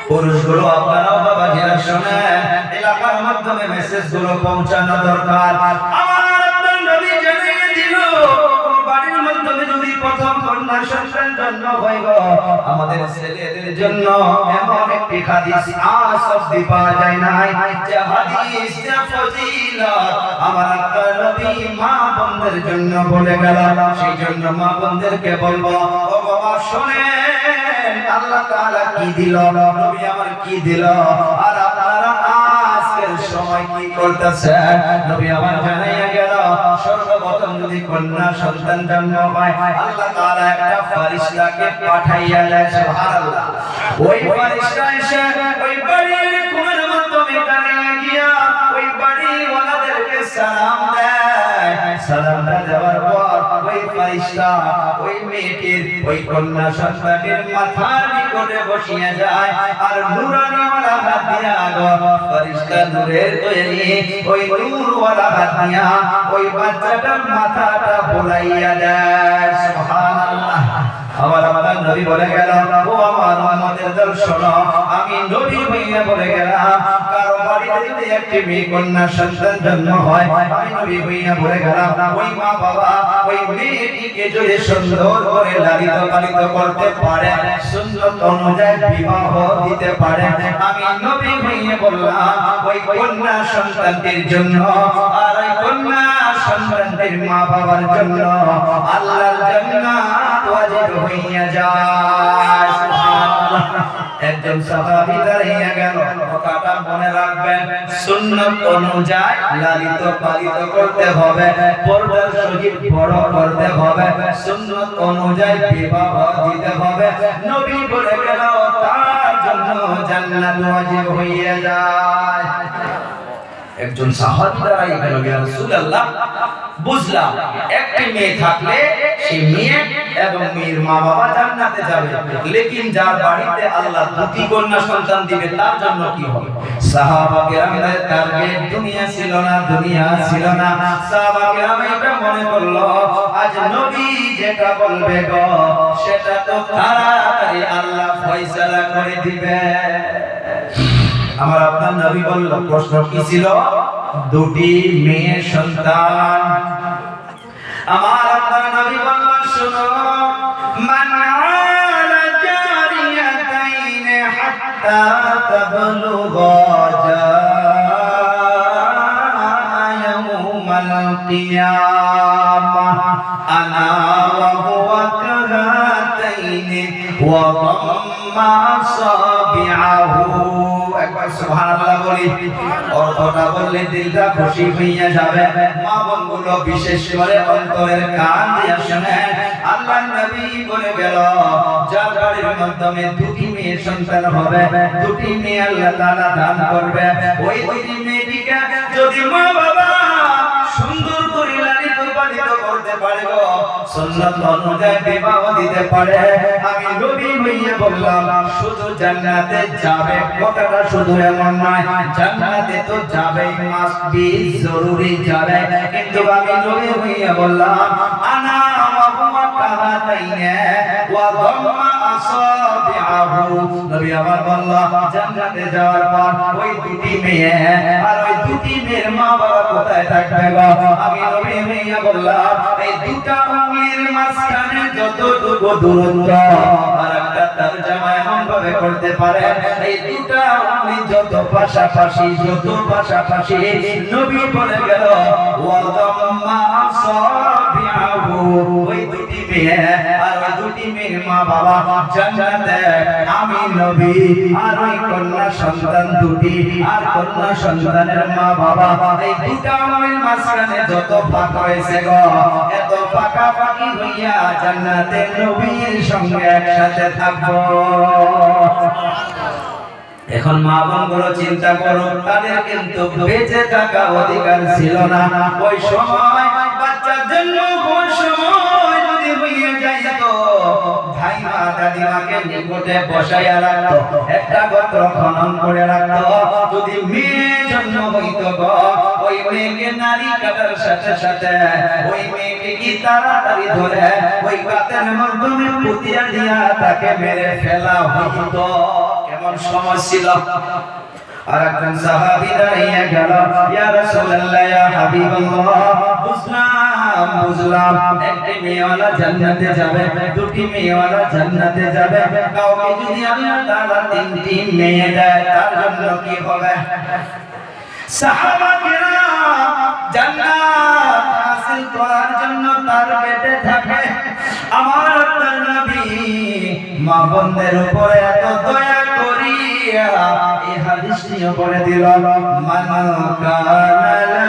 পুরুষগুলো আপনারাও বাবা যারা শোনেন, এলাকার মাধ্যমে মেসেজ গুলো পৌঁছানো দরকার। আমার আপনার নবী জানিয়ে দিল, বাড়ির মাধ্যমে যদি প্রথম কন্যা সন্তান জন্ম হয় গো, আমাদের ছেলেদের জন্য এমন একটি হাদিস আজ অবধি পাওয়া যায় না, যে হাদিসটা ফজিলত আমার আপনার নবী মা বোনদের জন্য বলে গেল। সেই জন্য মা বোনদেরকে বলবো, ও বাবা শোনেন, আল্লাহ তাআলা কি দিল, নবী আমার কি দিল, আর আপনারা আজকের সময় কি করতেছেন। নবী আমার জানাইয়া গেল, সর্বপ্রথম যদি কন্যা সন্তান জন্ম হয়, আল্লাহ তাআলা একটা ফেরেশতাকে পাঠাইয়া দেয়। সুবহানাল্লাহ। ওই ফেরেশতা এসে ওই বাড়ির কোণের মাধ্যমে দাঁড়িয়ে গিয়া ওই বাড়িওয়ালাদেরকে সালাম দেয়। সালামটা দেওয়ার পর ওই ফেরেশতা ওই মেয়েটির ওই কন্যা সন্তানের মাথার নিকটে বসিয়ে যায়, আর নূরানিওয়ালা হাত দিয়া ফেরেশতা নূরের তৈরি ওই নূরওয়ালা হাত দিয়া ওই বাচ্চাটার মাথাটা বোলাইয়া দেয়। সুবহানাল্লাহ। আমার আপনার নবী বলে গেল, ও আমার উম্মতের দল শোনো, আমি নবী হইয়া বলে গেলাম, কারো বাড়িতে যদি একটি মেয়ে কন্যা সন্তান জন্ম হয়, আমি নবী হইয়া বলে গেলাম, ওই মা বাবা ওই মেয়েটিকে যদি সুন্দর করে লালিত পালিত করতে পারে, সুন্নত অনুযায়ী বিবাহ দিতে পারে, আমি নবী হইয়া বললাম, ওই কন্যা সন্তানটির জন্য আর ওই কন্যা সন্তানটির মা বাবার জন্য আল্লাহর জান্নাত ওয়াজিব হইয়া যায়। সুবহানাল্লাহ। একজন সাহাবী দাঁড়িয়ে গেল, কথাটা মনে রাখবেন, সুন্নাত অনুযায়ী লালিত পালিত করতে হবে, পর্দার সহিত বড় করতে হবে, সুন্নাত অনুযায়ী বিবাহ দিতে হবে। নবী বলে গেল, তার জন্য জান্নাত ওয়াজিব হইয়া যায়। একজন সাহাবী দাঁড়িয়ে গেল, ইয়া রাসূলুল্লাহ, বুঝলাম একটি মেয়ে থাকলে সেই মেয়ে এবং মেয়ের মা বাবা জান্নাতে যাবে, লেকিন যার বাড়িতে আল্লাহ দুটি কন্যা সন্তান দিবে তার জন্য কি হবে? সাহাবা কেরামদের টার্গেট দুনিয়া ছিল না, দুনিয়া ছিল না। সাহাবা কেরাম এটা মনে করলো, আজ নবী যেটা বলবে গো সেটা তো তাড়াতাড়ি আল্লাহ ফয়সালা করে দিবে। আমার আপনার নবী বলল, প্রশ্ন কি ছিল? দুটি মেয়ে সন্তান। আমার আপনার নবী বলল, শুনো, মান আলা জারিয়াতাইন হাত্তা তাবলুগা ইয়াউমাল কিয়ামাহ আনা ওয়া হুয়া কাহাতাইন ওয়া দাম্মা আসাবিআহু। একবার সুবহানাল্লাহ বলি, অর্থটা বললে দিলটা খুশি হইয়া যাবে। মা বোনগুলো বিশেষ করে অন্তরের কান দিয়া শুনেন, আল্লাহর নবী বলে গেল, যার বাড়ির মাধ্যমে দুটি মেয়ে সন্তান হবে, দুটি মেয়ে আল্লাহ তাআলা দান করবে, ওই দুটি মেয়েটিকে যদি মা বাবা সুন্দর করে লালিত পালিত করতে পারে গো, সুন্নাত অনুযায়ী বিবাহ দিতে পারে, আমি নবী হইয়া বললাম, শুধু জান্নাতে যাবে কথাটা শুধু এমন নয়, জান্নাতে তো যাবেই, মাস্ট বি, জরুরি যাবে, কিন্তু আমি নবী হইয়া বললাম, আনা ওয়া হুয়া কাহাতাইনে ওয়া দাম্মা আসাবিআহু। নবী আমার বললাম, জান্নাতে যাওয়ার পর ওই দুটি মেয়ে আর ওই দুটি মেয়ের মা বাবা কোথায় থাকবে গো? আমি নবী হইয়া বললাম, এই দুটা আঙ্গুলের মাঝখানে যতটুকু দূরত্ব, আর একটা তরজমা এমন ভাবে করতে পারে, এই দুটা আঙ্গুল যত পাশাপাশি, যত পাশাপাশি, নবী বলে গেল, ওয়া দাম্মা আসাবিআহু, ওই দুটি মেয়ে আর ওই দুটি মেয়ের মা বাবা জান্নাতে, আমি নবী আর ওই কন্যা সন্তান দুটি আর কন্যা সন্তানের মা বাবা, এই দুটা আঙ্গুলের মাঝখানে যত ফাঁক হয়েছে গো, এত পাকাপাকি হইয়া জান্নাতে নবীর সঙ্গে একসাথে থাকবো। এখন মা বোনগুলো চিন্তা করো, তাদের কিন্তু বেঁচে থাকা অধিকার ছিল না ওই সময়। বাচ্চার জন্য কোন সময় যদি হইয়া যায় তো ভাই মা দাদিমাকে নিকটে বসাইয়া রাখতো, একটা গোত্র খনন করে রাখতো। যদি মেয়ে জন্ম হইতো গো, ওই মেয়েকে নারী কাটার সাথে সাথে ওই মেয়েকে কি তাড়াতাড়ি ধরে ওই গাতের মাধ্যমে পুতিয়া দিয়া তাকে মেরে ফেলা হইতো। এমন সময় ছিল আর একজন সাহাবী দাঁড়িয়ে গেল, ইয়া রাসূলুল্লাহ ইয়া হাবিবাল্লাহ, বুঝলাম একটি মেয়েওয়ালা জান্নাতে যাবে, দুটি মেয়েওয়ালা জান্নাতে যাবে, কাউকে যদি আল্লাহ তাআলা তিনটি মেয়ে দেয় তার জন্য কি হবে? সাহাবারা জান্নাত হাসিল করার জন্য তার পেটে থাকে। আমার আপনার নবী মা বোনদের উপরে এত দয়া করিয়া এই হাদিসটি পড়ে দিল, মান কানা